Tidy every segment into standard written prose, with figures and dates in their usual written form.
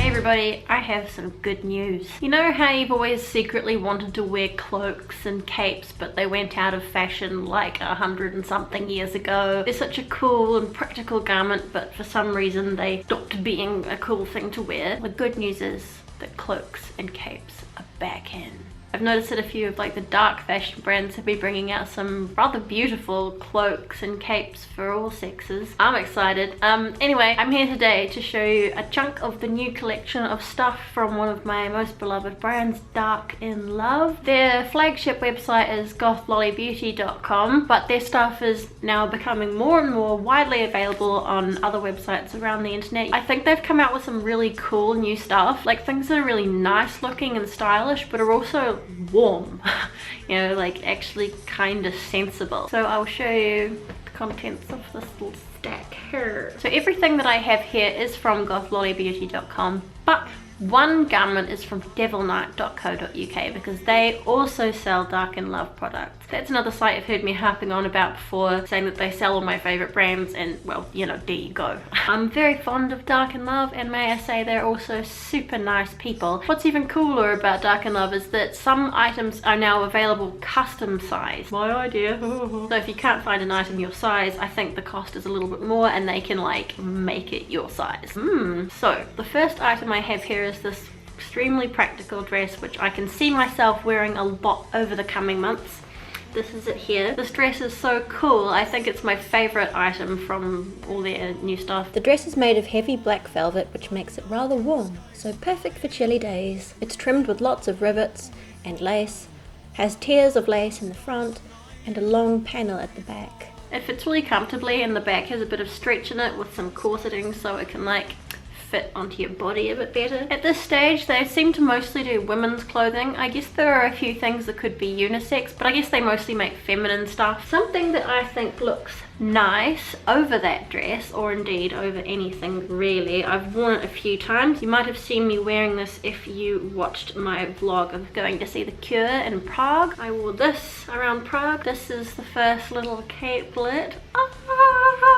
Hey everybody, I have some good news. You know how you've always secretly wanted to wear cloaks and capes, but they went out of fashion like 100 and something years ago? They're such a cool and practical garment, but for some reason they stopped being a cool thing to wear. The good news is that cloaks and capes are back in. I've noticed that a few of like the dark fashion brands have been bringing out some rather beautiful cloaks and capes for all sexes. I'm excited. Anyway, I'm here today to show you a chunk of the new collection of stuff from one of my most beloved brands, Darkened. Their flagship website is gothlollybeauty.com, but their stuff is now becoming more and more widely available on other websites around the internet. I think they've come out with some really cool new stuff, like things that are really nice looking and stylish, but are also warm, you know, like actually kind of sensible. So I'll show you the contents of this little stack here. So everything that I have here is from gothlollybeauty.com, but one garment is from devilnight.co.uk because they also sell Darkened products. That's another site you've heard me harping on about before, saying that they sell all my favourite brands, and well, you know, there you go. I'm very fond of Darkened, and may I say they're also super nice people. What's even cooler about Darkened is that some items are now available custom size. My idea. So if you can't find an item your size, I think the cost is a little bit more and they can like make it your size. So the first item I have here is this extremely practical dress, which I can see myself wearing a lot over the coming months. This is it here. This dress is so cool. I think it's my favorite item from all their new stuff. The dress is made of heavy black velvet, which makes it rather warm, so perfect for chilly days. It's trimmed with lots of rivets and lace, has tiers of lace in the front and a long panel at the back. It fits really comfortably, and the back has a bit of stretch in it with some corseting so it can like fit onto your body a bit better. At this stage they seem to mostly do women's clothing. I guess there are a few things that could be unisex, but I guess they mostly make feminine stuff. Something that I think looks nice over that dress, or indeed over anything really, I've worn it a few times. You might have seen me wearing this if you watched my vlog of going to see The Cure in Prague. I wore this around Prague. This is the first little capelet.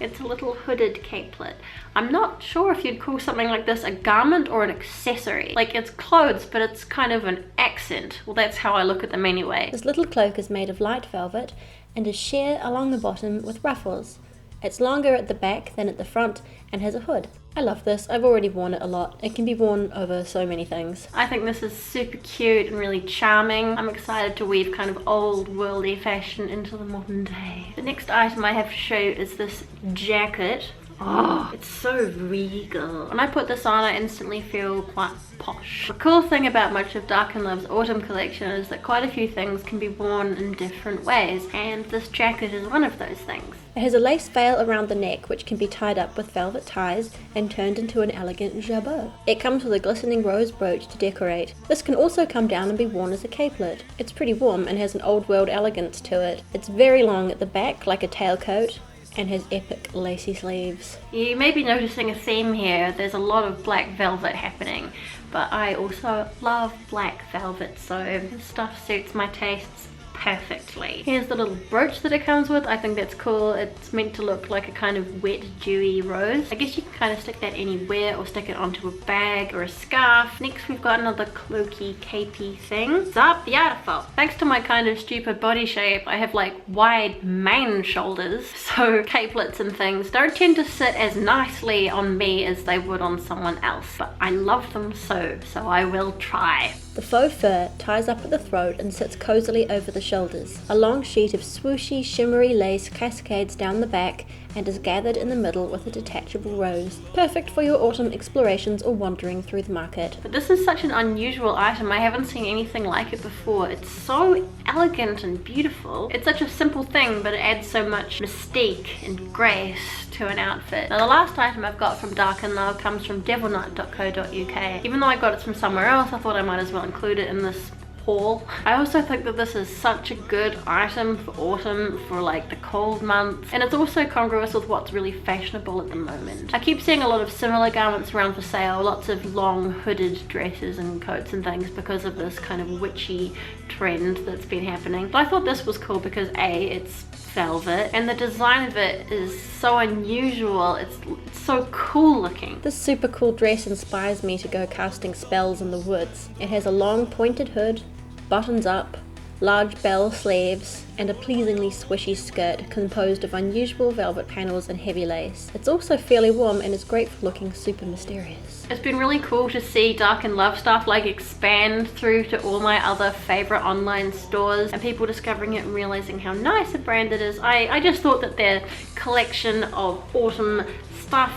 It's a little hooded capelet. I'm not sure if you'd call something like this a garment or an accessory. Like, it's clothes, but it's kind of an accent. Well, that's how I look at them anyway. This little cloak is made of light velvet and is sheer along the bottom with ruffles. It's longer at the back than at the front and has a hood. I love this. I've already worn it a lot. It can be worn over so many things. I think this is super cute and really charming. I'm excited to weave kind of old worldly fashion into the modern day. The next item I have to show you is this jacket. Oh, it's so regal. When I put this on, I instantly feel quite posh. The cool thing about much of Darkened's autumn collection is that quite a few things can be worn in different ways, and this jacket is one of those things. It has a lace veil around the neck which can be tied up with velvet ties and turned into an elegant jabot. It comes with a glistening rose brooch to decorate. This can also come down and be worn as a capelet. It's pretty warm and has an old world elegance to it. It's very long at the back like a tailcoat, and has epic lacy sleeves. You may be noticing a theme here. There's a lot of black velvet happening, but I also love black velvet, so this stuff suits my tastes perfectly. Here's the little brooch that it comes with. I think that's cool. It's meant to look like a kind of wet, dewy rose. I guess you can kind of stick that anywhere or stick it onto a bag or a scarf. Next we've got another cloaky, capey thing. So beautiful. Thanks to my kind of stupid body shape, I have like wide man shoulders, so capelets and things don't tend to sit as nicely on me as they would on someone else, but I love them so I will try. The faux fur ties up at the throat and sits cozily over the shoulders. A long sheet of swooshy, shimmery lace cascades down the back and is gathered in the middle with a detachable rose. Perfect for your autumn explorations or wandering through the market. But this is such an unusual item. I haven't seen anything like it before. It's so elegant and beautiful. It's such a simple thing, but it adds so much mystique and grace to an outfit. Now the last item I've got from Darkened comes from devilnight.co.uk. Even though I got it from somewhere else, I thought I might as well include it in this haul. I also think that this is such a good item for autumn, for like the cold months, and it's also congruous with what's really fashionable at the moment. I keep seeing a lot of similar garments around for sale, lots of long hooded dresses and coats and things because of this kind of witchy trend that's been happening. But I thought this was cool because A, it's velvet, and the design of it is so unusual. It's so cool looking. This super cool dress inspires me to go casting spells in the woods. It has a long pointed hood, buttons up, large bell sleeves, and a pleasingly swishy skirt composed of unusual velvet panels and heavy lace. It's also fairly warm and is great for looking super mysterious. It's been really cool to see Darkened Love stuff like expand through to all my other favorite online stores and people discovering it and realizing how nice a brand it is. I just thought that their collection of autumn stuff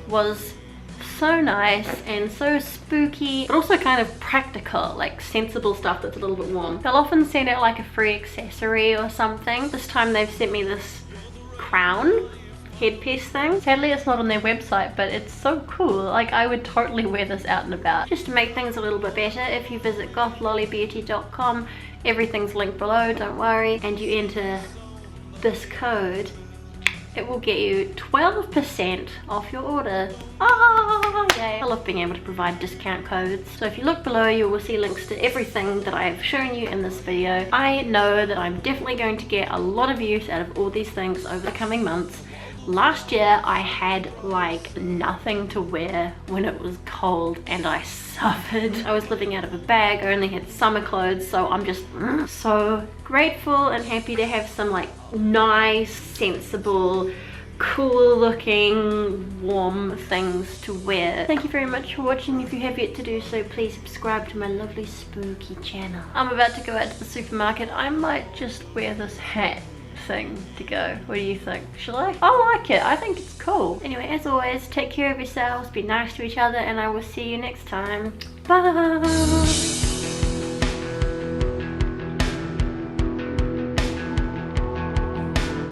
was so nice and so spooky, but also kind of practical, like sensible stuff that's a little bit warm. They'll often send out like a free accessory or something. This time they've sent me this crown headpiece thing. Sadly it's not on their website, but it's so cool. Like, I would totally wear this out and about. Just to make things a little bit better, if you visit gothlollybeauty.com, everything's linked below, don't worry, and you enter this code, it will get you 12% off your order. Ah, yay. I love being able to provide discount codes. So if you look below, you will see links to everything that I've shown you in this video. I know that I'm definitely going to get a lot of use out of all these things over the coming months. Last year I had like nothing to wear when it was cold and I suffered. I was living out of a bag, I only had summer clothes, so I'm just so grateful and happy to have some like nice, sensible, cool looking, warm things to wear. Thank you very much for watching. If you have yet to do so, please subscribe to my lovely spooky channel. I'm about to go out to the supermarket. I might just wear this hat thing to go. What do you think? Shall I? I like it. I think it's cool. Anyway, as always, take care of yourselves, be nice to each other, and I will see you next time. Bye!